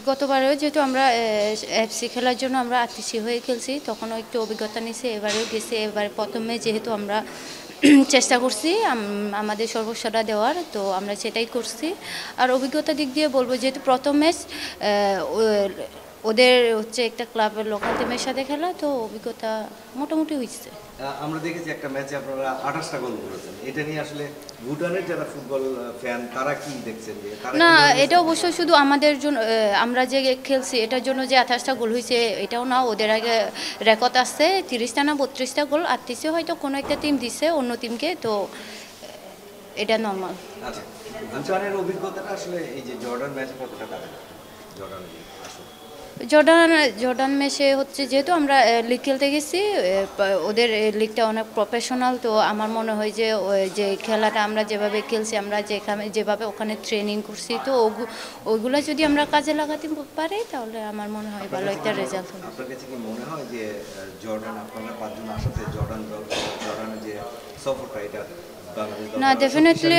গতবারেও যেহেতু আমরা এফসি খেলার জন্য আমরা আতিথি হয়ে খেলছি, তখনও একটু অভিজ্ঞতা নিয়েছি। এবারেও গেছি, এবারে প্রথমে যেহেতু আমরা চেষ্টা করছি আমাদের সর্বস্বটা দেওয়ার, তো আমরা সেটাই করছি। আর অভিজ্ঞতার দিক দিয়ে বলবো, যেহেতু প্রথম ম্যাচ ওদের হচ্ছে একটা ক্লাবের লোকাল টিমের সাথে খেলা, তো অভিজ্ঞতা মোটামুটি হয়েছে। আমরা দেখেছি একটা ম্যাচে আপনারা 28টা গোল করেছেন। এটা নিয়ে আসলে ভুটানের যারা ফুটবল ফ্যান তারা কি দেখছেন? না, এটা অবশ্যই শুধু আমাদের জন্য, আমরা যে খেলছি এটার জন্য যে 28টা গোল হয়েছে এটাও না। ওদের আগে রেকর্ড আছে 30টা না 32টা গোল, আর হয়তো কোনো একটা টিম দিছে অন্য টিমকে, তো এটা নর্মাল। আচ্ছা, ভুটানের অভিজ্ঞতাটা আসলে এই যে জর্ডান ম্যাচে কতটা কাজে লাগে? জর্ডান ম্যাচে হচ্ছে যেহেতু আমরা লিগ খেলতে গেছি, ওদের লিগটা অনেক প্রফেশনাল, তো আমার মনে হয় যে যে খেলাটা আমরা যেভাবে খেলছি, আমরা যেভাবে ওখানে ট্রেনিং করছি, তো ওইগুলো যদি আমরা কাজে লাগাতে পারি তাহলে আমার মনে হয় ভালো একটা রেজাল্ট হবে। আপনার কাছে কি মনে হয় যে জর্ডান, আপনারা 5 জন আসাতে জর্ডানের যে সফরটা এটা না, ডেফিনেটলি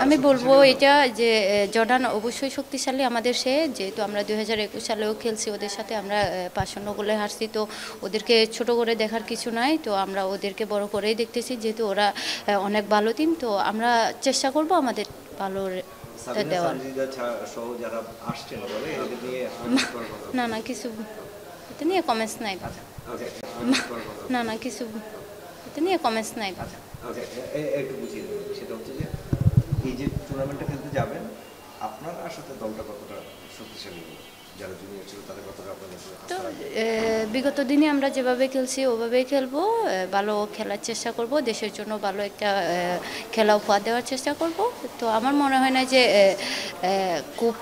আমি বলবো এটা যে জর্ডান অবশ্যই শক্তিশালী আমাদের সে, যেহেতু আমরা 2021 সালেও খেলছি ওদের সাথে, আমরা 5-0 গোলে হারছি, তো ওদেরকে ছোট করে দেখার কিছু নাই, তো আমরা ওদেরকে বড় করেই দেখতেছি, যেহেতু ওরা অনেক ভালো টিম, তো আমরা চেষ্টা করব আমাদের ভালো দেওয়ার। না না, কিছু এটা নিয়ে কমেন্টস নাই। না না, কিছু এটা নিয়ে কমেন্টস নাই। একটু বুঝিয়ে দেবেন, সেটা হচ্ছে যে এই যে টুর্নামেন্টটা খেলতে যাবেন, আপনার আসলে দলটা কতটা শক্তিশালী, যারা জুনিয়র ছিল তাদের কতটা আপনাদের? তো বিগত দিনে আমরা যেভাবে খেলছি ওভাবেই খেলবো, ভালো খেলার চেষ্টা করব, দেশের জন্য ভালো একটা খেলা উপহার দেওয়ার চেষ্টা করব। তো আমার মনে হয় না যে খুব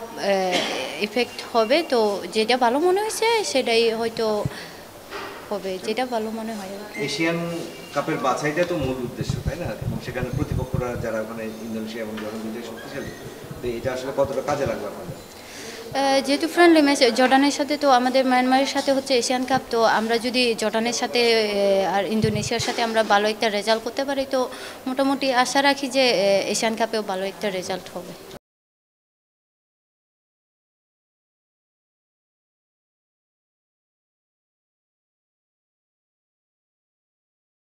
ইফেক্ট হবে, তো যেটা ভালো মনে হয়েছে সেটাই হয়তো হবে, যেটা ভালো মনে হয়। এশিয়ান কাপের বাছাইটা তো মূল উদ্দেশ্য, তাই না? এবং সেখানে প্রতিপক্ষরা যারা ওখানে ইন্দোনেশিয়া এবং জর্ডান দুটোই শক্তিশালী, তো এটা আসলে কতটা কাজে লাগবে আপনাদের? যেহেতু ফ্রেন্ডলি ম্যাচ জর্ডানের সাথে, তো আমাদের মায়ানমারের সাথে হচ্ছে এশিয়ান কাপ, তো আমরা যদি জর্ডানের সাথে আর ইন্দোনেশিয়ার সাথে আমরা ভালো একটা রেজাল্ট করতে পারি, তো মোটামুটি আশা রাখি যে এশিয়ান কাপেও ভালো একটা রেজাল্ট হবে।